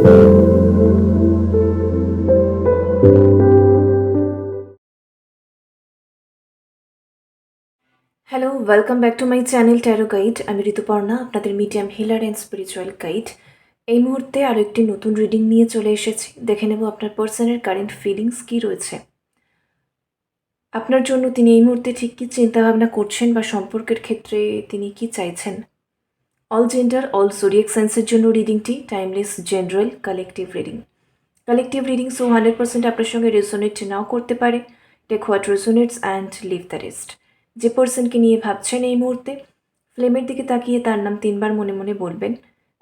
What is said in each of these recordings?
Hello, welcome back to my channel tarot guide. আমি ঋতুপর্ণা, আপনাদের medium healer and spiritual guide. এই মুহূর্তে আরও একটি নতুন রিডিং নিয়ে চলে এসেছি। দেখে নেব আপনার পার্সনের কারেন্ট ফিলিংস কী রয়েছে, আপনার জন্য তিনি এই মুহূর্তে ঠিক কী চিন্তাভাবনা করছেন বা সম্পর্কের ক্ষেত্রে তিনি কি চাইছেন। অল জেন্ডার, অল জোডিয়াক সাইন্সের জন্য রিডিংটি timeless, general, collective reading. Collective reading 100% আপনার সঙ্গে রেজোনেট নাও করতে পারে। Take what resonates and leave the rest. যে পার্সনকে নিয়ে ভাবছেন এই মুহূর্তে, ফ্লেমের দিকে তাকিয়ে তার নাম 3 বার মনে মনে বলবেন।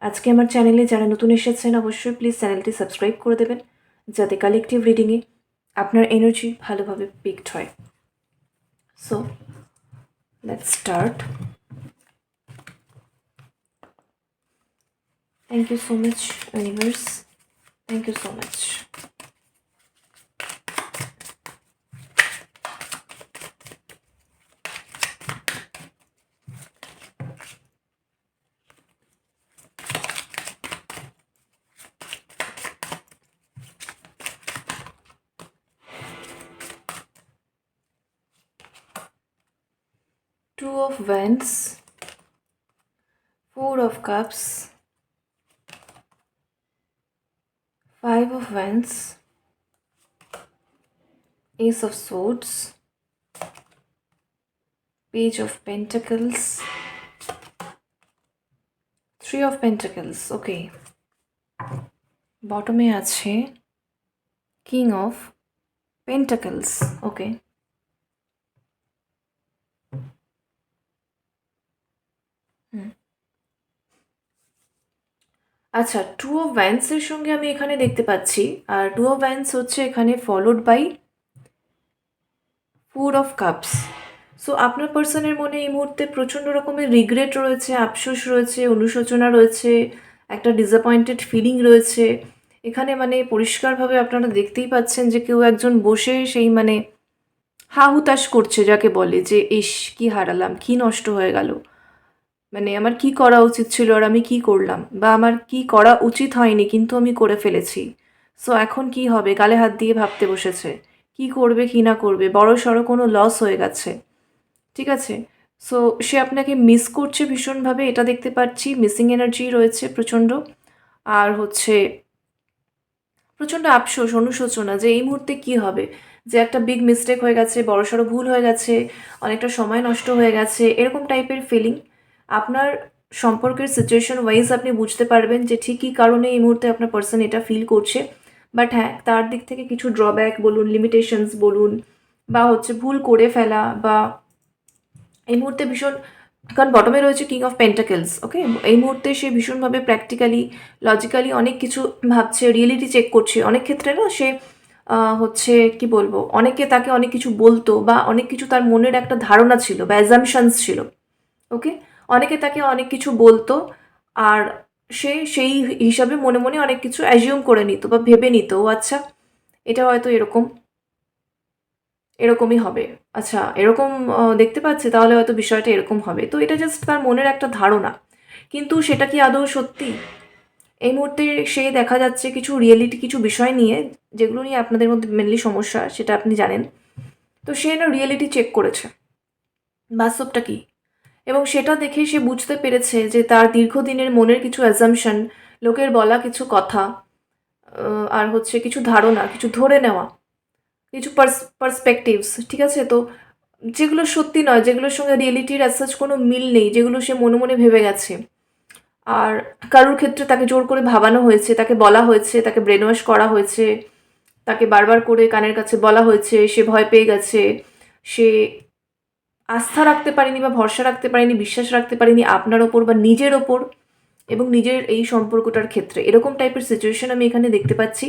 আজকে আমার চ্যানেলে যারা নতুন এসেছেন অবশ্যই প্লিজ চ্যানেলটি সাবস্ক্রাইব করে দেবেন, যাতে কালেকটিভ রিডিংয়ে আপনার এনার্জি ভালোভাবে পিকড হয়। So let's start. Thank you so much universe, thank you so much. Two of Wands, 4 of Cups, 5 of Wands, Ace of Swords, Page of Pentacles, 3 of Pentacles. Okay. বটমে আছে king of pentacles. ওকে, আচ্ছা, 2 of ওয়ান্ডসের সঙ্গে আমি এখানে দেখতে পাচ্ছি, আর 2 of wands হচ্ছে এখানে followed by 4 of cups. So আপনার পার্সনের মনে এই মুহূর্তে প্রচণ্ড রকমের রিগ্রেট রয়েছে, আফসোস রয়েছে, অনুশোচনা রয়েছে, একটা ডিসঅ্যাপয়েন্টেড ফিলিং রয়েছে এখানে। মানে পরিষ্কারভাবে আপনারা দেখতেই পাচ্ছেন যে কেউ একজন বসে সেই মানে হা হুতাশ করছে, যাকে বলে যে ইস কি হারালাম, কি নষ্ট হয়ে গেল, মানে আমার কি করা উচিত ছিল আর আমি কি করলাম, বা আমার কি করা উচিত হয়নি কিন্তু আমি করে ফেলেছি। সো এখন কি হবে, গালে হাত দিয়ে ভাবতে বসেছে কি করবে কি না করবে, বড় সড়ো কোনো লস হয়ে গেছে। ঠিক আছে, সো সে আপনাকে মিস করছে ভীষণভাবে, এটা দেখতে পাচ্ছি। মিসিং এনার্জি রয়েছে প্রচণ্ড, আর হচ্ছে প্রচণ্ড আফসোস, অনুশোচনা যে এই মুহূর্তে কি হবে, যে একটা বিগ মিস্টেক হয়ে গেছে, বড়সড় ভুল হয়ে গেছে, অনেকটা সময় নষ্ট হয়ে গেছে, এরকম টাইপের ফিলিং। আপনার সম্পর্কের সিচুয়েশন ওয়াইজ আপনি বুঝতে পারবেন যে ঠিক কী কারণে এই মুহূর্তে আপনার পার্সন এটা ফিল করছে। বাট হ্যাঁ, তার দিক থেকে কিছু ড্রব্যাক বলুন, লিমিটেশনস বলুন, বা হচ্ছে ভুল করে ফেলা, বা এই মুহূর্তে ভীষণ, কারণ বটমে রয়েছে কিং অফ পেন্টাকেলস। ওকে, এই মুহূর্তে সে ভীষণভাবে প্র্যাকটিক্যালি, লজিক্যালি অনেক কিছু ভাবছে, রিয়েলিটি চেক করছে। অনেক ক্ষেত্রে না সে হচ্ছে কি বলবো, অনেকে তাকে অনেক কিছু বলতো, বা অনেক কিছু তার মনের একটা ধারণা ছিল বা অ্যাজামশনস ছিল। ওকে, অনেকে তাকে অনেক কিছু বলতো, আর সে সেই হিসাবে মনে মনে অনেক কিছু অ্যাজিউম করে নিত বা ভেবে নিত, ও আচ্ছা এটা হয়তো এরকমই হবে, আচ্ছা এরকম দেখতে পাচ্ছে, তাহলে হয়তো বিষয়টা এরকম হবে। তো এটা জাস্ট তার মনের একটা ধারণা, কিন্তু সেটা কি আদৌ সত্যি? এই মুহূর্তে সে দেখা যাচ্ছে কিছু রিয়েলিটি, কিছু বিষয় নিয়ে, যেগুলো নিয়ে আপনাদের মধ্যে মেনলি সমস্যা সেটা আপনি জানেন। তো সে না রিয়েলিটি চেক করেছে, বাস্তবটা কি, এবং সেটা দেখে সে বুঝতে পেরেছে যে তার দীর্ঘদিনের মনের কিছু অ্যাজামশন, লোকের বলা কিছু কথা, আর হচ্ছে কিছু ধারণা, কিছু ধরে নেওয়া, কিছু পার্সপেক্টিভস, ঠিক আছে, তো যেগুলো সত্যি নয়, যেগুলোর সঙ্গে রিয়েলিটির অ্যাজ কোনো মিল নেই, যেগুলো সে মনে মনে ভেবে গেছে। আর কারোর ক্ষেত্রে তাকে জোর করে ভাবানো হয়েছে, তাকে বলা হয়েছে, তাকে ব্রেন ওয়াশ করা হয়েছে, তাকে বারবার করে কানের কাছে বলা হয়েছে, সে ভয় পেয়ে গেছে, সে আস্থা রাখতে পারেনি বা ভরসা রাখতে পারেনি, বিশ্বাস রাখতে পারেনি আপনার ওপর বা নিজের ওপর, এবং নিজের এই সম্পর্কটার ক্ষেত্রে এরকম টাইপের সিচুয়েশন আমি এখানে দেখতে পাচ্ছি।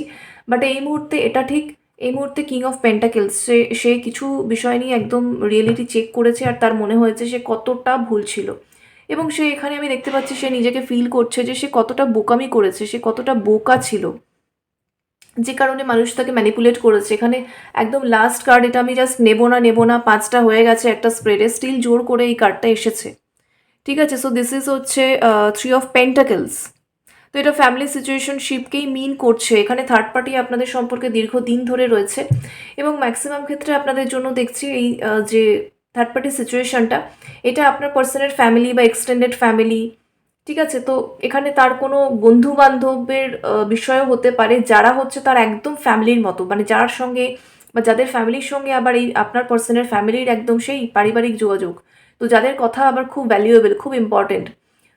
বাট এই মুহূর্তে এটা ঠিক, এই মুহূর্তে কিং অফ পেন্টাকেলস, সে কিছু বিষয় নিয়ে একদম রিয়েলিটি চেক করেছে, আর তার মনে হয়েছে সে কতটা ভুল ছিল, এবং সে এখানে আমি দেখতে পাচ্ছি সে নিজেকে ফিল করছে যে সে কতটা বোকামি করেছে, সে কতটা বোকা ছিল, যে কারণে মানুষ তাকে ম্যানিপুলেট করেছে। এখানে একদম লাস্ট কার্ড, এটা আমি জাস্ট নেবো না, 5টা হয়ে গেছে একটা স্প্রেডে, স্টিল জোর করে এই কার্ডটা এসেছে। ঠিক আছে, সো দিস ইজ হচ্ছে 3 অফ পেন্টাকেলস। তো এটা ফ্যামিলি সিচুয়েশনশিপকেই মিন করছে। এখানে থার্ড পার্টি আপনাদের সম্পর্কে দীর্ঘদিন ধরে রয়েছে এবং ম্যাক্সিমাম ক্ষেত্রে আপনাদের জন্য দেখছি এই যে থার্ড পার্টি সিচুয়েশনটা, এটা আপনার পার্সনের ফ্যামিলি বা এক্সটেন্ডেড ফ্যামিলি, ঠিক আছে? তো এখানে তার কোনো বন্ধু বান্ধবের বিষয়ও হতে পারে, যারা হচ্ছে তার একদম ফ্যামিলির মতো, মানে যার সঙ্গে বা যাদের ফ্যামিলির সঙ্গে আবার এই আপনার পার্সনের ফ্যামিলির একদম সেই পারিবারিক যোগাযোগ, তো যাদের কথা আবার খুব ভ্যালুয়েবল, খুব ইম্পর্টেন্ট।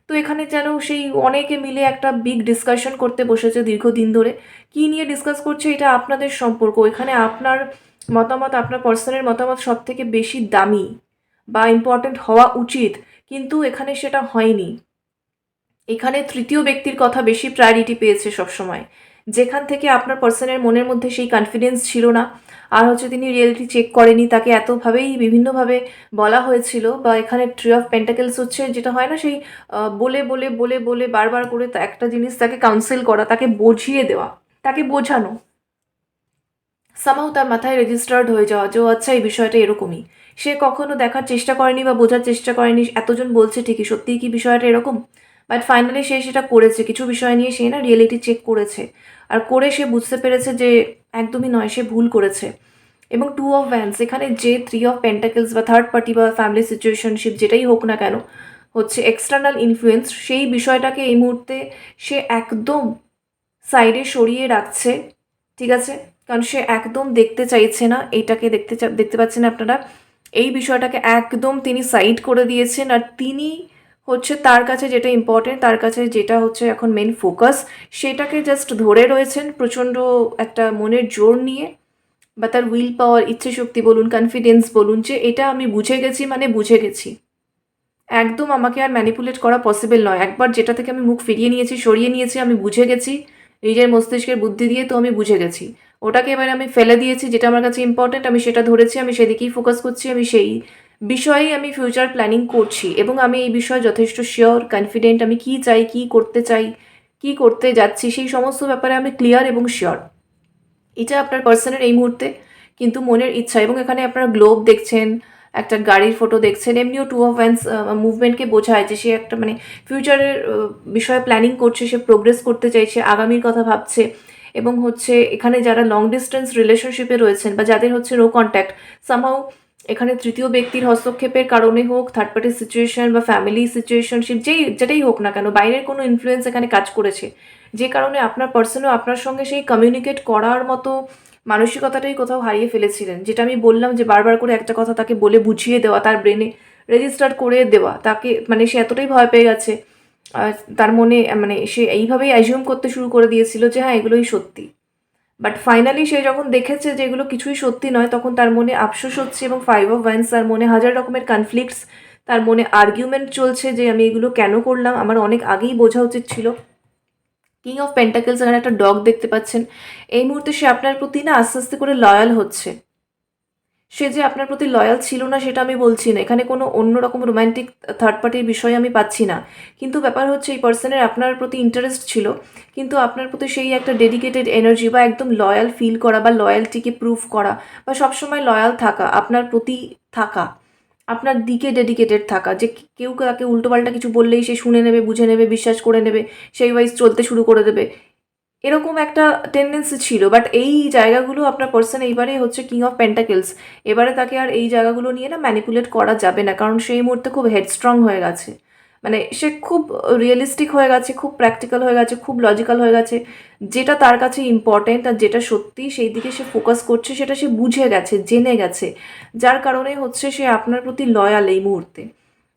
তো এখানে যেন সেই অনেকে মিলে একটা বিগ ডিসকাশন করতে বসেছে দীর্ঘদিন ধরে। কী নিয়ে ডিসকাস করছে? এটা আপনাদের সম্পর্ক। এখানে আপনার মতামত, আপনার পার্সনের মতামত সব থেকে বেশি দামি বা ইম্পর্টেন্ট হওয়া উচিত, কিন্তু এখানে সেটা হয়নি। এখানে তৃতীয় ব্যক্তির কথা বেশি প্রায়োরিটি পেয়েছে সবসময়, যেখান থেকে আপনার পার্সনের মনের মধ্যে সেই কনফিডেন্স ছিল না। আর হচ্ছে তিনি রিয়েলিটি চেক করেনি, তাকে এতভাবেই বিভিন্নভাবে বলা হয়েছিল। বা এখানে ট্রি অফ পেন্টাকেলস হচ্ছে যেটা হয় না, সেই বলে বলে বলে বলে বারবার করে একটা জিনিস তাকে কাউন্সেল করা, তাকে বুঝিয়ে দেওয়া, তাকে বোঝানো, সামাও তার মাথায় রেজিস্টার্ড হয়ে যাওয়া যে আচ্ছা এই বিষয়টা এরকমই। সে কখনো দেখার চেষ্টা করেনি বা বোঝার চেষ্টা করেনি, এতজন বলছে ঠিকই, সত্যিই কি বিষয়টা এরকম? বাট ফাইনালি সে সেটা করেছে, কিছু বিষয় নিয়ে সে না রিয়েলিটি চেক করেছে, আর করে সে বুঝতে পেরেছে যে একদমই নয়, সে ভুল করেছে। এবং টু অফ ভ্যান্স, এখানে যে থ্রি অফ পেন্টাকেলস বা থার্ড পার্টি বা ফ্যামিলি সিচুয়েশনশিপ যেটাই হোক না কেন, হচ্ছে এক্সটার্নাল ইনফ্লুয়েন্স, সেই বিষয়টাকে এই মুহূর্তে সে একদম সাইডে সরিয়ে রাখছে, ঠিক আছে? কারণ সে একদম দেখতে চাইছে না এইটাকে, দেখতে পাচ্ছেন আপনারা, এই বিষয়টাকে একদম তিনি সাইড করে দিয়েছেন। আর তিনি হচ্ছে তার কাছে যেটা ইম্পর্টেন্ট, তার কাছে যেটা হচ্ছে এখন মেন ফোকাস, সেটাকে জাস্ট ধরে রয়েছেন প্রচণ্ড একটা মনের জোর নিয়ে, বা তার উইল পাওয়ার, ইচ্ছে শক্তি বলুন, কনফিডেন্স বলুন, যে এটা আমি বুঝে গেছি মানে বুঝে গেছি, একদম আমাকে আর ম্যানিপুলেট করা পসিবল নয়। একবার যেটা থেকে আমি মুখ ফিরিয়ে নিয়েছি, সরিয়ে নিয়েছি, আমি বুঝে গেছি নিজের মস্তিষ্কের বুদ্ধি দিয়ে, তো আমি বুঝে গেছি। ওটাকে এবার আমি ফেলে দিয়েছি, যেটা আমার কাছে ইম্পর্টেন্ট আমি সেটা ধরেছি, আমি সেদিকেই ফোকাস করছি, আমি সেই বিষয়েই আমি ফিউচার প্ল্যানিং করছি এবং আমি এই বিষয়ে যথেষ্ট শিওর, কনফিডেন্ট, আমি কী চাই, কী করতে চাই, কী করতে যাচ্ছি, সেই সমস্ত ব্যাপারে আমি ক্লিয়ার এবং শিওর। এটা আপনার পার্সনের এই মুহূর্তে কিন্তু মনের ইচ্ছা। এবং এখানে আপনারা গ্লোব দেখছেন, একটা গাড়ির ফটো দেখছেন, এমনিও টু অফ হ্যান্ডস মুভমেন্টকে বোঝায় যে সে একটা মানে ফিউচারের বিষয়ে প্ল্যানিং করছে, সে প্রোগ্রেস করতে চাইছে, আগামীর কথা ভাবছে। এবং হচ্ছে এখানে যারা লং ডিস্টেন্স রিলেশনশিপে রয়েছেন বা যাদের হচ্ছে নো কন্ট্যাক্ট, সামহাউ এখানে তৃতীয় ব্যক্তির হস্তক্ষেপের কারণে হোক, থার্ড পার্টি সিচুয়েশন বা ফ্যামিলি সিচুয়েশনশিপ, যেটাই হোক না কেন, বাইরের কোনো ইনফ্লুয়েন্স এখানে কাজ করেছে, যে কারণে আপনার পার্সনও আপনার সঙ্গে সেই কমিউনিকেট করার মতো মানসিকতাটাই কোথাও হারিয়ে ফেলেছিলেন। যেটা আমি বললাম যে বারবার করে একটা কথা তাকে বলে বুঝিয়ে দেওয়া, তার ব্রেনে রেজিস্টার করে দেওয়া, তাকে মানে সে এতটাই ভয় পেয়ে গেছে, তার মনে মানে সে এইভাবেই অ্যাজিউম করতে শুরু করে দিয়েছিল যে হ্যাঁ এগুলোই সত্যি। বাট ফাইনালি সে যখন দেখেছে যে এগুলো কিছুই সত্যি নয়, তখন তার মনে আফসোস হচ্ছে এবং ফাইভ অফ ওয়ান্স, তার মনে হাজার রকমের কনফ্লিক্টস, তার মনে আর্গুমেন্ট চলছে যে আমি এগুলো কেন করলাম, আমার অনেক আগেই বোঝা উচিত ছিল। কিং অফ পেন্টাকেলস, এখানে একটা ডগ দেখতে পাচ্ছেন। এই মুহূর্তে সে আপনার প্রতি না আস্তে আস্তে করে লয়াল হচ্ছে। সে যে আপনার প্রতি লয়াল ছিল না সেটা আমি বলছি না, এখানে কোনো অন্যরকম রোম্যান্টিক থার্ড পার্টির বিষয় আমি পাচ্ছি না। কিন্তু ব্যাপার হচ্ছে এই পার্সনের আপনার প্রতি ইন্টারেস্ট ছিল, কিন্তু আপনার প্রতি সেই একটা ডেডিকেটেড এনার্জি বা একদম লয়াল ফিল করা বা লয়ালটিকে প্রুফ করা বা সবসময় লয়াল থাকা, আপনার প্রতি থাকা, আপনার দিকে ডেডিকেটেড থাকা, যে কেউ তাকে উল্টোপাল্টা কিছু বললেই সে শুনে নেবে, বুঝে নেবে, বিশ্বাস করে নেবে, সেই ওয়াইজ চলতে শুরু করে দেবে, এরকম একটা টেন্ডেন্সি ছিল। বাট এই জায়গাগুলো আপনার পার্সন এইবারে হচ্ছে কিং অফ পেন্টাকেলস, এবারে তাকে আর এই জায়গাগুলো নিয়ে না ম্যানিপুলেট করা যাবে না, কারণ সেই মুহূর্তে খুব হেডস্ট্রং হয়ে গেছে, মানে সে খুব রিয়েলিস্টিক হয়ে গেছে, খুব প্র্যাকটিক্যাল হয়ে গেছে, খুব লজিক্যাল হয়ে গেছে। যেটা তার কাছে ইম্পর্টেন্ট আর যেটা সত্যি সেই দিকে সে ফোকাস করছে, সেটা সে বুঝে গেছে, জেনে গেছে, যার কারণে হচ্ছে সে আপনার প্রতি লয়াল এই মুহূর্তে।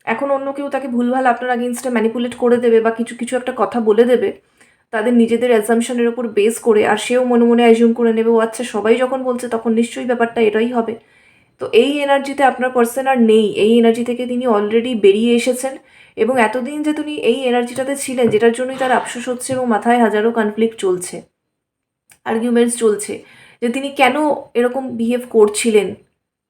এখন অন্য কেউ তাকে ভুলভাল আপনার আগেনস্টে ম্যানিপুলেট করে দেবে বা কিছু কিছু একটা কথা বলে দেবে তাদের নিজেদের অ্যাজাম্পশনের উপর বেস করে, আর সেও মনে মনে অ্যাজিউম করে নেবে ও আচ্ছা সবাই যখন বলছে তখন নিশ্চয়ই ব্যাপারটা এটাই হবে। তো এই এনার্জিতে আপনার পার্সন আর নেই, এই এনার্জি থেকে তিনি অলরেডি বেরিয়ে এসেছেন। এবং এতদিন যে তিনি এই এনার্জিটাতে ছিলেন, যেটার জন্যই তার আফসোস হচ্ছে এবং মাথায় হাজারো কনফ্লিক্ট চলছে, আর্গুমেন্টস চলছে, যে তিনি কেন এরকম বিহেভ করছিলেন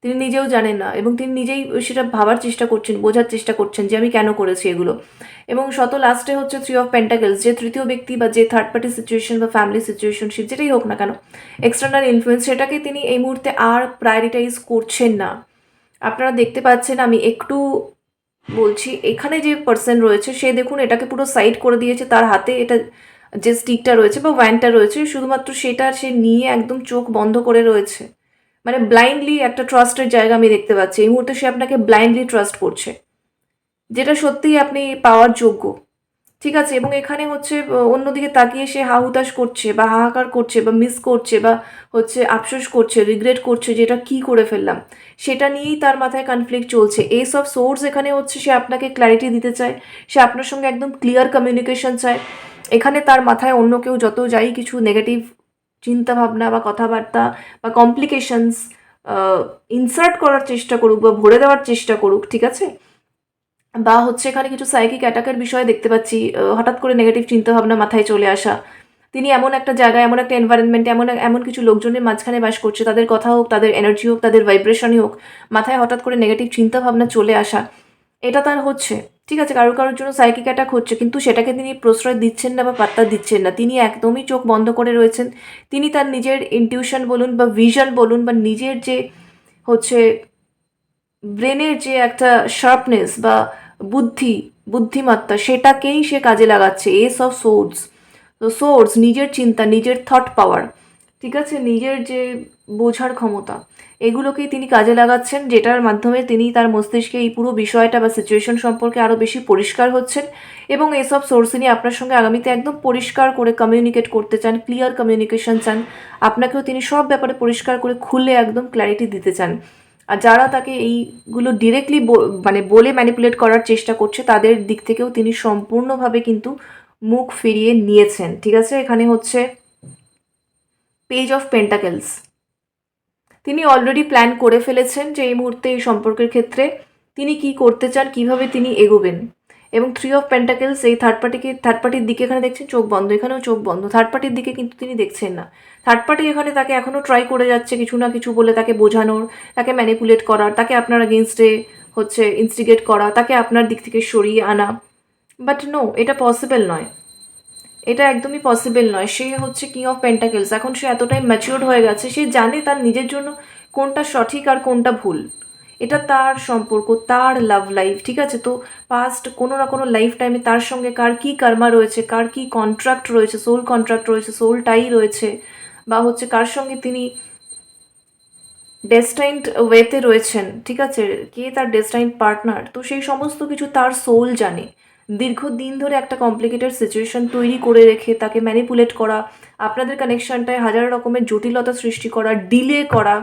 তিনি নিজেও জানেন না, এবং তিনি নিজেই সেটা ভাবার চেষ্টা করছেন, বোঝার চেষ্টা করছেন যে আমি কেন করেছি এগুলো। এবং শত লাস্টে হচ্ছে থ্রি অফ পেন্টাকেলস, যে তৃতীয় ব্যক্তি বা যে থার্ড পার্টি সিচুয়েশন বা ফ্যামিলি সিচুয়েশনশিপ যেটাই হোক না কেন, এক্সটার্নাল ইনফ্লুয়েন্স, সেটাকে তিনি এই মুহূর্তে আর প্রায়োরিটাইজ করছেন না। আপনারা দেখতে পাচ্ছেন, আমি একটু বলছি, এখানে যে পার্সন রয়েছে সে দেখুন এটাকে পুরো সাইড করে দিয়েছে, তার হাতে এটা যে স্টিকটা রয়েছে বা ওয়্যানটা রয়েছে, শুধুমাত্র সেটা সে নিয়ে একদম চোখ বন্ধ করে রয়েছে। মানে ব্লাইন্ডলি একটা ট্রাস্টের জায়গা আমি দেখতে পাচ্ছি। এই মুহূর্তে সে আপনাকে ব্লাইন্ডলি ট্রাস্ট করছে, যেটা সত্যিই আপনি পাওয়ার যোগ্য। ঠিক আছে? এবং এখানে হচ্ছে অন্যদিকে তাকিয়ে সে হা-হুতাশ করছে বা হাহাকার করছে বা মিস করছে বা হচ্ছে আফসোস করছে, রিগ্রেট করছে যে এটা কী করে ফেললাম? সেটা নিয়েই তার মাথায় কনফ্লিক্ট চলছে। এস অফ সোর্স এখানে হচ্ছে সে আপনাকে ক্ল্যারিটি দিতে চায়। সে আপনার সঙ্গে একদম ক্লিয়ার কমিউনিকেশন চায়। এখানে তার মাথায় অন্য কেউ যত যাই কিছু নেগেটিভ চিন্তাভাবনা বা কথাবার্তা বা কমপ্লিকেশনস ইনসার্ট করার চেষ্টা করুক বা ভরে দেওয়ার চেষ্টা করুক, ঠিক আছে? বা হচ্ছে এখানে কিছু সাইকিক অ্যাটাকের বিষয় দেখতে পাচ্ছি, হঠাৎ করে নেগেটিভ চিন্তাভাবনা মাথায় চলে আসা। তিনি এমন একটা জায়গায়, এমন একটা এনভায়রনমেন্টে, এমন কিছু লোকজনের মাঝখানে বাস করছে, তাদের কথা হোক, তাদের এনার্জি হোক, তাদের ভাইব্রেশনই হোক, মাথায় হঠাৎ করে নেগেটিভ চিন্তাভাবনা চলে আসা, এটা তার হচ্ছে। ঠিক আছে, কারোর কারোর জন্য সাইকিক অ্যাটাক হচ্ছে, কিন্তু সেটাকে তিনি প্রশ্রয় দিচ্ছেন না বা পাত্তা দিচ্ছেন না। তিনি একদমই চোখ বন্ধ করে রয়েছেন। তিনি তার নিজের ইনটিউশন বলুন বা ভিশন বলুন বা নিজের যে হচ্ছে ব্রেনের যে একটা শার্পনেস বা বুদ্ধিমত্তা, সেটাকেই সে কাজে লাগাচ্ছে। এস অফ সোর্স, তো সোর্স নিজের চিন্তা, নিজের থট পাওয়ার, ঠিক আছে, নিজের যে বোঝার ক্ষমতা, এগুলোকেই তিনি কাজে লাগাচ্ছেন, যেটার মাধ্যমে তিনি তার মস্তিষ্কে এই পুরো বিষয়টা বা সিচুয়েশন সম্পর্কে আরও বেশি পরিষ্কার হচ্ছেন। এবং এসব সোর্স তিনি আপনার সঙ্গে আগামীতে একদম পরিষ্কার করে কমিউনিকেট করতে চান, ক্লিয়ার কমিউনিকেশন চান। আপনাকেও তিনি সব ব্যাপারে পরিষ্কার করে খুলে একদম ক্ল্যারিটি দিতে চান। আর যারা তাকে এইগুলো ডিরেক্টলি মানে বলে ম্যানিপুলেট করার চেষ্টা করছে, তাদের দিক থেকেও তিনি সম্পূর্ণভাবে কিন্তু মুখ ফিরিয়ে নিয়েছেন। ঠিক আছে, এখানে হচ্ছে পেজ অফ পেন্টাকেলস। তিনি অলরেডি প্ল্যান করে ফেলেছেন যে এই মুহূর্তে এই সম্পর্কের ক্ষেত্রে তিনি কি করতে চান, কিভাবে তিনি এগোবেন। এবং থ্রি অফ পেন্টাকেলস, এই থার্ড পার্টির দিকে এখানে দেখছেন চোখ বন্ধ, এখানেও চোখ বন্ধ। থার্ড পার্টির দিকে কিন্তু তিনি দেখছেন না। থার্ড পার্টি এখানে তাকে এখনও ট্রাই করে যাচ্ছে কিছু না কিছু বলে তাকে বোঝানোর, তাকে ম্যানিপুলেট করার, তাকে আপনার এগেনস্টে হচ্ছে ইনস্টিগেট করা, তাকে আপনার দিক থেকে সরিয়ে আনা। বাট নো, এটা পসিবল নয়। এটা একদমই পসিবল নয়। সে হচ্ছে কিং অফ পেন্টাকেলস। এখন সে এতটাই ম্যাচিওর্ড হয়ে গেছে, সে জানে তার নিজের জন্য কোনটা সঠিক আর কোনটা ভুল। এটা তার সম্পর্ক, তার লাভ লাইফ, ঠিক আছে? তো পাস্ট কোনো না কোনো লাইফ টাইমে তার সঙ্গে কার কী কার্মা রয়েছে, কার কী কন্ট্রাক্ট রয়েছে, সোল কন্ট্রাক্ট রয়েছে, সোল টাই রয়েছে, বা হচ্ছে কার সঙ্গে তিনি ডেস্টাইনড ওয়েতে রয়েছেন, ঠিক আছে, কে তার ডেস্টাইনড পার্টনার, তো সেই সমস্ত কিছু তার সোল জানে। দীর্ঘদিন ধরে একটা কমপ্লিকেটেড সিচুয়েশন তৈরি করে রেখে তাকে ম্যানিপুলেট করা, আপনাদের কানেকশনটায় হাজার রকমের জটিলতা সৃষ্টি করা, ডিলে করা,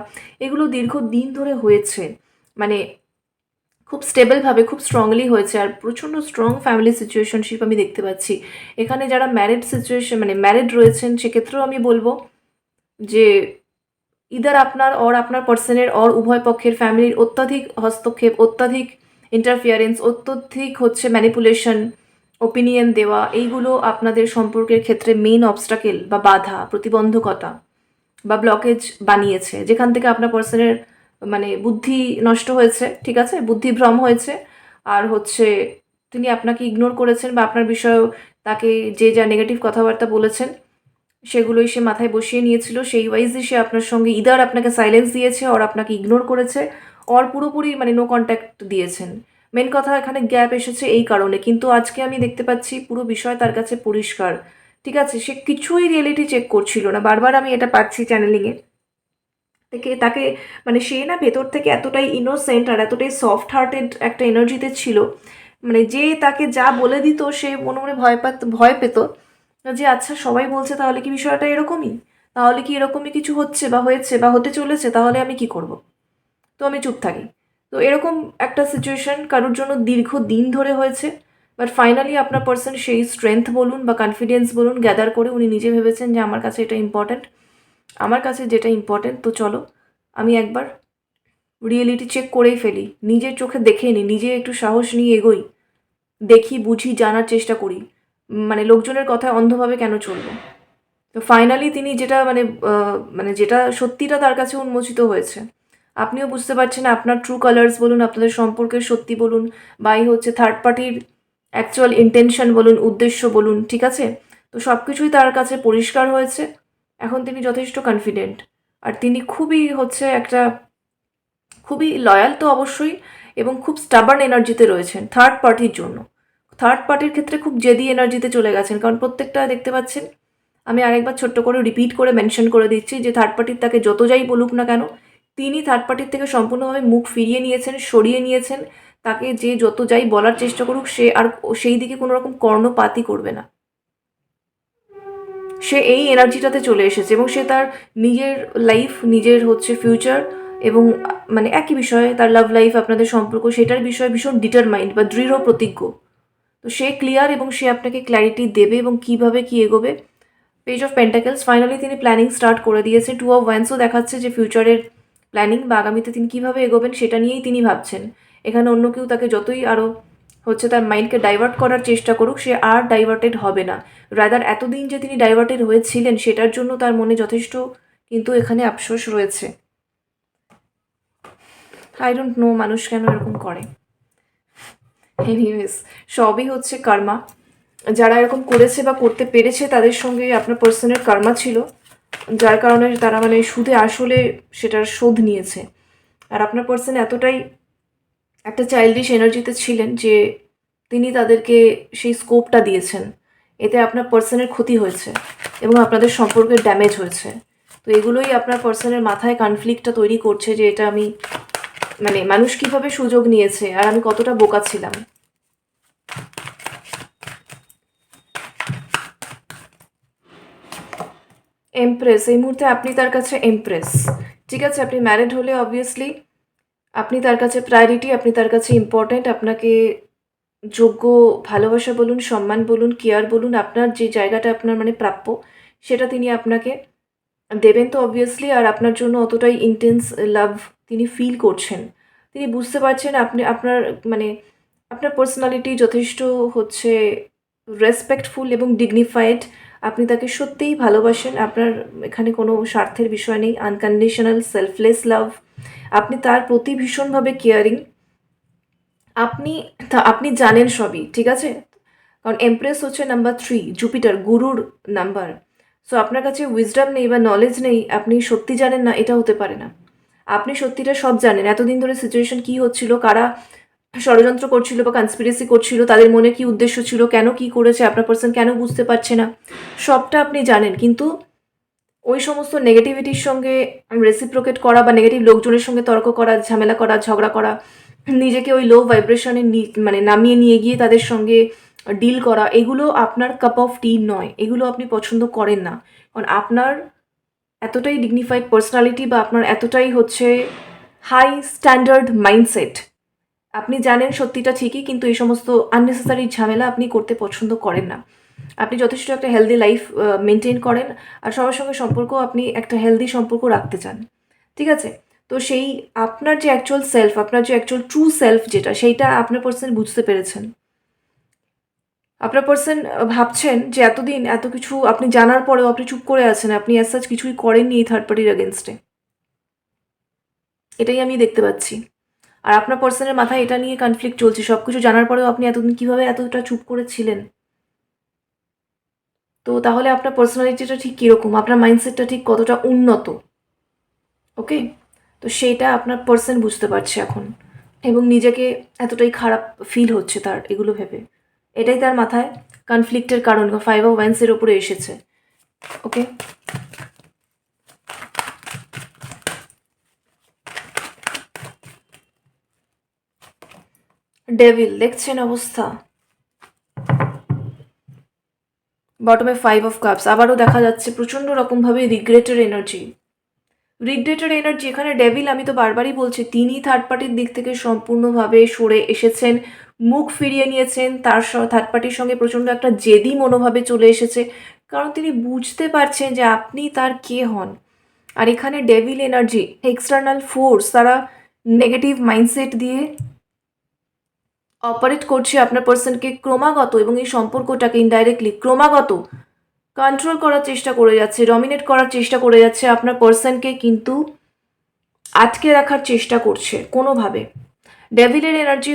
এগুলো দীর্ঘদিন ধরে হয়েছে। মানে খুব স্টেবলভাবে, খুব স্ট্রংলি হয়েছে। আর প্রচণ্ড স্ট্রং ফ্যামিলি সিচুয়েশনশিপ আমি দেখতে পাচ্ছি। এখানে যারা ম্যারিড সিচুয়েশন, মানে ম্যারিড রয়েছেন, সেক্ষেত্রেও আমি বলবো যে ইদার আপনার পার্সনের উভয় পক্ষের ফ্যামিলির অত্যাধিক হস্তক্ষেপ, অত্যাধিক ইন্টারফিয়ারেন্স, অত্যধিক হচ্ছে ম্যানিপুলেশন, ওপিনিয়ন দেওয়া, এইগুলো আপনাদের সম্পর্কের ক্ষেত্রে মেইন অবস্টাকেল বা বাধা, প্রতিবন্ধকতা বা ব্লকেজ বানিয়েছে, যেখান থেকে আপনার পার্সনের মানে বুদ্ধি নষ্ট হয়েছে, ঠিক আছে, বুদ্ধিভ্রম হয়েছে। আর হচ্ছে তিনি আপনাকে ইগনোর করেছেন বা আপনার বিষয়েও তাকে যে যা নেগেটিভ কথাবার্তা বলেছেন সেগুলোই সে মাথায় বসিয়ে নিয়েছিল। সেই ওয়াইজই সে আপনার সঙ্গে ইদার আপনাকে সাইলেন্স দিয়েছে, ওর আপনাকে ইগনোর করেছে, ওর পুরোপুরি মানে নো কন্ট্যাক্ট দিয়েছেন। মেন কথা এখানে গ্যাপ এসেছে এই কারণে, কিন্তু আজকে আমি দেখতে পাচ্ছি পুরো বিষয় তার কাছে পরিষ্কার। ঠিক আছে, সে কিছুই রিয়েলিটি চেক করছিল না। বারবার আমি এটা পাচ্ছি চ্যানেলিংয়ে থেকে তাকে, মানে সে না ভেতর থেকে এতটাই ইনোসেন্ট আর এতটাই সফট হার্টেড একটা এনার্জিতে ছিল, মানে যে তাকে যা বলে দিত সে মনে মনে ভয় পেত যে আচ্ছা সবাই বলছে তাহলে কি বিষয়টা এরকমই, তাহলে কি এরকমই কিছু হচ্ছে বা হয়েছে বা হতে চলেছে, তাহলে আমি কি করব? তো আমি চুপ থাকি। তো এরকম একটা সিচুয়েশন কারোর জন্য দীর্ঘদিন ধরে হয়েছে। বাট ফাইনালি আপনার পার্সন সেই স্ট্রেংথ বলুন বা কনফিডেন্স বলুন গ্যাদার করে উনি নিজে ভেবেছেন যে আমার কাছে এটা ইম্পর্ট্যান্ট, আমার কাছে যেটা ইম্পর্ট্যান্ট, তো চলো আমি একবার রিয়েলিটি চেক করেই ফেলি, নিজের চোখে দেখে নিই, নিজে একটু সাহস নিয়ে এগোই, দেখি বুঝি জানার চেষ্টা করি, মানে লোকজনের কথায় অন্ধভাবে কেন চলবো। তো ফাইনালি তিনি যেটা মানে যেটা সত্যিটা তার কাছে উন্মোচিত হয়েছে। আপনিও বুঝতে পারছেন আপনার ট্রু কালার্স বলুন, আপনাদের সম্পর্কের সত্যি বলুন, বা এই হচ্ছে থার্ড পার্টির অ্যাকচুয়াল ইন্টেনশন বলুন, উদ্দেশ্য বলুন, ঠিক আছে? তো সব কিছুই তার কাছে পরিষ্কার হয়েছে। এখন তিনি যথেষ্ট কনফিডেন্ট। আর তিনি খুবই লয়াল তো অবশ্যই, এবং খুব স্টাবার্ন এনার্জিতে রয়েছেন থার্ড পার্টির জন্য। থার্ড পার্টির ক্ষেত্রে খুব জেদি এনার্জিতে চলে গেছেন, কারণ প্রত্যেকটা দেখতে পাচ্ছেন, আমি আরেকবার ছোট্ট করে রিপিট করে মেনশন করে দিচ্ছি যে থার্ড পার্টির তাকে যত যাই বলুক না কেন, তিনি থার্ড পার্টির থেকে সম্পূর্ণভাবে মুখ ফিরিয়ে নিয়েছেন, সরিয়ে নিয়েছেন। তাকে যে যত যাই বলার চেষ্টা করুক, সে আর সেই দিকে কোনো রকম কর্ণপাতই করবে না। সে এই এনার্জিটাতে চলে এসেছে এবং সে তার নিজের লাইফ, নিজের ফিউচার এবং মানে একই বিষয়ে তার লাভ লাইফ, আপনাদের সম্পর্ক, সেটার বিষয়ে ভীষণ ডিটারমাইন্ড বা দৃঢ় প্রতিজ্ঞ। তো সে ক্লিয়ার এবং সে আপনাকে ক্ল্যারিটি দেবে এবং কিভাবে কি এগোবে। পেজ অফ পেন্টাকেলস, ফাইনালি তিনি প্ল্যানিং স্টার্ট করে দিয়েছে। 2 অফ ওয়ান্সও দেখাচ্ছে যে ফিউচারের প্ল্যানিং বা আগামীতে তিনি কীভাবে এগোবেন সেটা নিয়েই তিনি ভাবছেন। এখানে অন্য কেউ তাকে যতই আরও তার মাইন্ডকে ডাইভার্ট করার চেষ্টা করুক, সে আর ডাইভার্টেড হবে না। রাদার এতদিন যে তিনি ডাইভার্টেড হয়েছিলেন সেটার জন্য তার মনে যথেষ্ট কিন্তু এখানে আফসোস রয়েছে। আই ডোন্ট নো মানুষ কেন এরকম করে। এনিওয়েজ, সবই কর্মা। যারা এরকম করেছে বা করতে পেরেছে তাদের সঙ্গে আপনার পার্সনের কর্মা ছিল, যার কারণে তারা সুদে আসলে সেটার শোধ নিয়েছে। আর আপনার পার্সন এতটাই একটা চাইল্ডিশ এনার্জিতে ছিলেন যে তিনি তাদেরকে সেই স্কোপটা দিয়েছেন। এতে আপনার পার্সনের ক্ষতি হয়েছে এবং আপনাদের সম্পর্কের ড্যামেজ হয়েছে। তো এগুলোই আপনার পার্সনের মাথায় কনফ্লিক্টটা তৈরি করছে যে এটা আমি মানুষ কিভাবে সুযোগ নিয়েছে আর আমি কতটা বোকা ছিলাম। এমপ্রেস, এই মুহূর্তে আপনি তার কাছে এমপ্রেস। ঠিক আছে, আপনি ম্যারিড হলে অবভিয়াসলি আপনি তার কাছে প্রায়োরিটি, আপনি তার কাছে ইম্পর্ট্যান্ট। আপনাকে যোগ্য ভালোবাসা বলুন, সম্মান বলুন, কেয়ার বলুন, আপনার যে জায়গাটা আপনার প্রাপ্য সেটা তিনি আপনাকে দেবেন তো অবভিয়াসলি। আর আপনার জন্য অতটাই ইন্টেন্স লাভ তিনি ফিল করছেন। তিনি বুঝতে পারছেন আপনি আপনার আপনার পার্সোনালিটি যথেষ্ট রেসপেক্টফুল এবং ডিগনিফাইড। আপনি তাকে সত্যিই ভালোবাসেন। আপনার এখানে কোনো স্বার্থের বিষয় নেই, আনকন্ডিশনাল সেলফলেস লাভ। আপনি তার প্রতি ভীষণভাবে কেয়ারিং। আপনি জানেন সবই, ঠিক আছে, কারণ এমপ্রেস নাম্বার 3, জুপিটার, গুরুর নাম্বার। সো আপনার কাছে উইজডম নেই বা নলেজ নেই, আপনি সত্যি জানেন না, এটা হতে পারে না। আপনি সত্যিটা সব জানেন। এতদিন ধরে সিচুয়েশন কী হচ্ছিল, কারা ষড়যন্ত্র করছিল বা কনস্পিরেসি করছিল, তাদের মনে কি উদ্দেশ্য ছিল, কেন কি করেছে, আপনার পার্সন কেন বুঝতে পারছে না, সবটা আপনি জানেন। কিন্তু ওই সমস্ত নেগেটিভিটির সঙ্গে রেসিপ্রোকেট করা বা নেগেটিভ লোকজনের সঙ্গে তর্ক করা, ঝামেলা করা, ঝগড়া করা, নিজেকে ওই লো ভাইব্রেশনে নামিয়ে নিয়ে গিয়ে তাদের সঙ্গে ডিল করা, এগুলো আপনার কাপ অফ টি নয়। এগুলো আপনি পছন্দ করেন না, কারণ আপনার এতটাই ডিগনিফাইড পার্সোনালিটি বা আপনার এতটাই হাই স্ট্যান্ডার্ড মাইন্ডসেট। আপনি জানেন সত্যিটা ঠিকই, কিন্তু এই সমস্ত আননেসেসারি ঝামেলা আপনি করতে পছন্দ করেন না। আপনি যথেষ্ট একটা হেলদি লাইফ মেনটেন করেন আর সবার সঙ্গে সম্পর্ক, আপনি একটা হেলদি সম্পর্ক রাখতে চান, ঠিক আছে। তো সেই আপনার যে অ্যাকচুয়াল সেলফ, আপনার যে অ্যাকচুয়াল ট্রু সেলফ যেটা, সেইটা আপনার পার্সন বুঝতে পেরেছেন। আপনার পার্সন ভাবছেন যে এতদিন এত কিছু আপনি জানার পরেও আপনি চুপ করে আছেন, আপনি অ্যাজ সাচ কিছুই করেননি এই থার্ড পার্টির এগেনস্টে। এটাই আমি দেখতে পাচ্ছি। আর আপনার পার্সনের মাথায় এটা নিয়ে কনফ্লিক্ট চলছে, সব কিছু জানার পরেও আপনি এতদিন কীভাবে এতটা চুপ করেছিলেন। তো তাহলে আপনার পার্সোনালিটিটা ঠিক কীরকম, আপনার মাইন্ডসেটটা ঠিক কতটা উন্নত, ওকে। তো সেইটা আপনার পার্সন বুঝতে পারছে এখন এবং নিজেকে এতটাই খারাপ ফিল হচ্ছে তার এগুলো ভেবে। এটাই তার মাথায় কনফ্লিক্টের কারণ, 5 অফ ওয়ান্সের ওপরে এসেছে, ওকে। ডেভিল, দেখছেন অবস্থা। বটমে 5 অফ কাপস, আবারও দেখা যাচ্ছে প্রচণ্ড রকমভাবে রিগ্রেটের এনার্জি। এখানে ডেভিল, আমি তো বারবারই বলছি, তিনি থার্ড পার্টির দিক থেকে সম্পূর্ণভাবে সরে এসেছেন, মুখ ফিরিয়ে নিয়েছেন। তার থার্ড পার্টির সঙ্গে প্রচণ্ড একটা জেদি মনোভাবে চলে এসেছে, কারণ তিনি বুঝতে পারছেন যে আপনি তার কে হন। আর এখানে ডেভিল এনার্জি, এক্সটার্নাল ফোর্স, তারা নেগেটিভ মাইন্ডসেট দিয়ে অপারেট করছে আপনার পার্সনকে ক্রমাগত, এবং এই সম্পর্কটাকে ইনডাইরেক্টলি ক্রমাগত কন্ট্রোল করার চেষ্টা করে যাচ্ছে, ডমিনেট করার চেষ্টা করে যাচ্ছে আপনার পার্সনকে, কিন্তু আটকে রাখার চেষ্টা করছে কোনোভাবে। ডেভিলের এনার্জি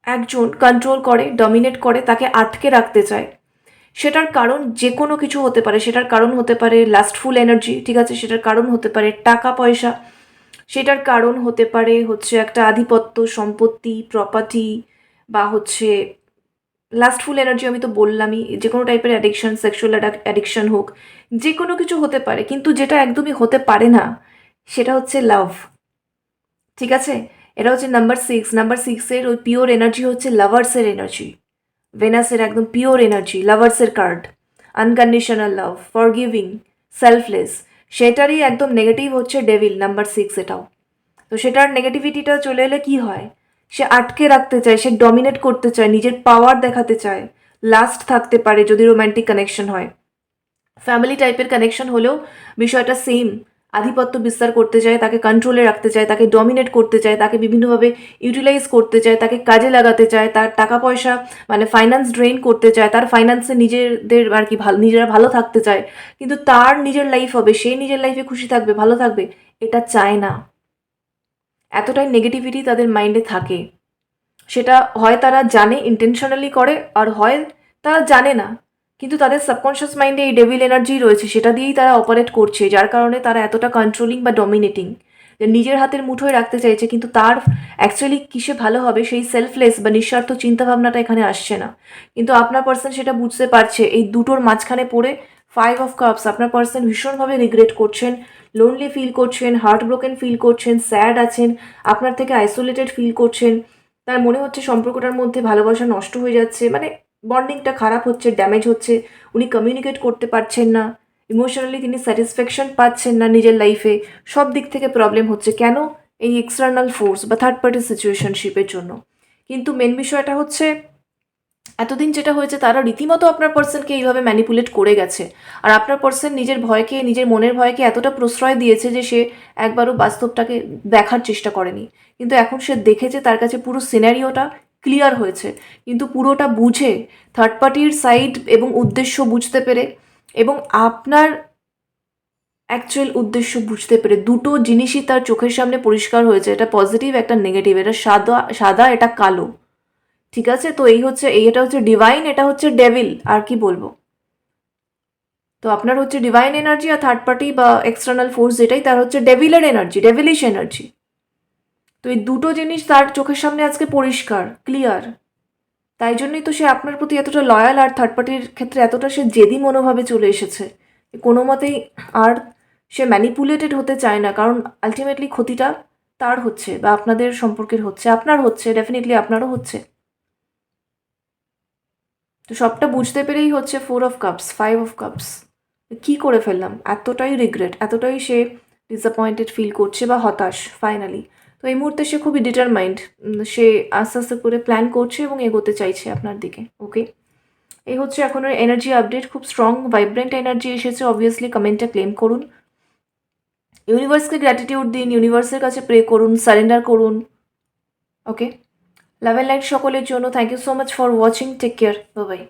একজন কন্ট্রোল করে, ডমিনেট করে, তাকে আটকে রাখতে চায়। সেটার কারণ যে কোনো কিছু হতে পারে। সেটার কারণ হতে পারে লাস্টফুল এনার্জি, ঠিক আছে, সেটার কারণ হতে পারে টাকা পয়সা, সেটার কারণ হতে পারে হচ্ছে একটা আধিপত্য, সম্পত্তি, প্রপার্টি, বা হচ্ছে লাস্টফুল এনার্জি। আমি তো বললামই, যে কোনো টাইপের অ্যাডিকশন, সেক্সুয়াল অ্যাডিকশন হোক, যে কোনো কিছু হতে পারে। কিন্তু যেটা একদমই হতে পারে না সেটা হচ্ছে লাভ। ঠিক আছে, এটা হচ্ছে নাম্বার সিক্সের ওই পিওর এনার্জি হচ্ছে লাভার্সের এনার্জি, ভেনাসের একদম পিওর এনার্জি, লাভার্সের card, unconditional love, forgiving, selfless. সেটারই একদম নেগেটিভ হচ্ছে ডেভিল, নাম্বার 6 এটাও। তো সেটার নেগেটিভিটিটা চলে এলে কি হয়, সে আটকে রাখতে চায়, সে ডমিনেট করতে চায়, নিজের পাওয়ার দেখাতে চায়, লাস্ট থাকতে পারে যদি রোম্যান্টিক কানেকশন হয়। ফ্যামিলি টাইপের কানেকশন হলেও বিষয়টা সেম, আধিপত্য বিস্তার করতে চায়, তাকে কন্ট্রোলে রাখতে চায়, তাকে ডমিনেট করতে চায়, তাকে বিভিন্নভাবে ইউটিলাইজ করতে চায়, তাকে কাজে লাগাতে চায়, তার টাকা পয়সা মানে ফাইন্যান্স ড্রেন করতে চায়, তার ফাইন্যান্সে নিজেদের আর কি ভালো, নিজেরা ভালো থাকতে চায়। কিন্তু তার নিজের লাইফ হবে, সে নিজের লাইফে খুশি থাকবে, ভালো থাকবে, এটা চায় না। এতটাই নেগেটিভিটি তাদের মাইন্ডে থাকে। সেটা হয় তারা জানে, ইন্টেনশনালি করে, আর হয় তারা জানে না, কিন্তু তাদের সাবকনশিয়াস মাইন্ডে এই ডেভিল এনার্জি রয়েছে, সেটা দিয়েই তারা অপারেট করছে, যার কারণে তারা এতটা কন্ট্রোলিং বা ডমিনেটিং, যে নিজের হাতের মুঠোয় রাখতে চাইছে, কিন্তু তার অ্যাকচুয়ালি কিসে ভালো হবে সেই সেলফলেস বা নিঃস্বার্থ চিন্তাভাবনাটা এখানে আসছে না। কিন্তু আপনার পার্সন সেটা বুঝতে পারছে, এই দুটোর মাঝখানে পড়ে 5 অফ কাপস আপনার পার্সন ভীষণভাবে রিগ্রেট করছেন, লোনলি ফিল করছেন, হার্ট ব্রোকেন ফিল করছেন, স্যাড আছেন, আপনার থেকে আইসোলেটেড ফিল করছেন। তার মনে হচ্ছে সম্পর্কটার মধ্যে ভালোবাসা নষ্ট হয়ে যাচ্ছে, মানে বন্ডিংটা খারাপ হচ্ছে, ড্যামেজ হচ্ছে, উনি কমিউনিকেট করতে পারছেন না, ইমোশনালি তিনি স্যাটিসফ্যাকশন পাচ্ছেন না নিজের লাইফে, সব দিক থেকে প্রবলেম হচ্ছে। কেন? এই এক্সটার্নাল ফোর্স বা থার্ড পার্টি সিচুয়েশনশিপের জন্য। কিন্তু মেন বিষয়টা হচ্ছে, এতদিন যেটা হয়েছে তারা রীতিমতো আপনার পার্সনকে এইভাবে ম্যানিপুলেট করে গেছে, আর আপনার পার্সন নিজের ভয়কে, নিজের মনের ভয়কে এতটা প্রশ্রয় দিয়েছে যে সে একবারও বাস্তবটাকে দেখার চেষ্টা করেনি। কিন্তু এখন সে দেখেছে, তার কাছে পুরো সিনারিওটা ক্লিয়ার হয়েছে, কিন্তু পুরোটা বুঝে, থার্ড পার্টির সাইড এবং উদ্দেশ্য বুঝতে পেরে, এবং আপনার অ্যাকচুয়াল উদ্দেশ্য বুঝতে পেরে, দুটো জিনিসই তার চোখের সামনে পরিষ্কার হয়েছে, এটা পজিটিভ, একটা নেগেটিভ, এটা সাদা সাদা, এটা কালো। ঠিক আছে, তো এই হচ্ছে, এটা হচ্ছে ডিভাইন, এটা হচ্ছে ডেভিল, আর কি বলবো। তো আপনার হচ্ছে ডিভাইন এনার্জি, আর থার্ড পার্টি বা এক্সটার্নাল ফোর্স যেটাই, তার হচ্ছে ডেভিলের এনার্জি, ডেভিলিশ এনার্জি। তো এই দুটো জিনিস তার চোখের সামনে আজকে পরিষ্কার, ক্লিয়ার। তাই জন্যই তো সে আপনার প্রতি এতটা লয়াল, আর থার্ড পার্টির ক্ষেত্রে এতটা সে জেদি মনোভাবে চলে এসেছে। কোনো মতেই আর সে ম্যানিপুলেটেড হতে চায় না, কারণ আলটিমেটলি ক্ষতিটা তার হচ্ছে, বা আপনাদের সম্পর্কের হচ্ছে, আপনার হচ্ছে, ডেফিনেটলি আপনারও হচ্ছে। তো সবটা বুঝতে পেরেই হচ্ছে 4 অফ কাপস, 5 অফ কাপস। কি করে ফেললাম, এতটাই রিগ্রেট, এতটাই সে ডিসঅ্যাপয়েন্টেড ফিল করছে বা হতাশ ফাইনালি। তো এই মুহূর্তে সে খুবই ডিটারমাইন্ড, সে আস্তে আস্তে করে প্ল্যান করছে এবং এগোতে চাইছে আপনার দিকে। ওকে, এই হচ্ছে এখন এনার্জি আপডেট। খুব স্ট্রং ভাইব্রেন্ট এনার্জি এসেছে, অবভিয়াসলি কমেন্টটা ক্লেম করুন, ইউনিভার্সকে গ্র্যাটিটিউড দিন, ইউনিভার্সের কাছে প্রে করুন, সারেন্ডার করুন। ওকে, লাভ অ্যান্ড লাইট সকলের জন্য। Thank you so much for watching, take care, bye by.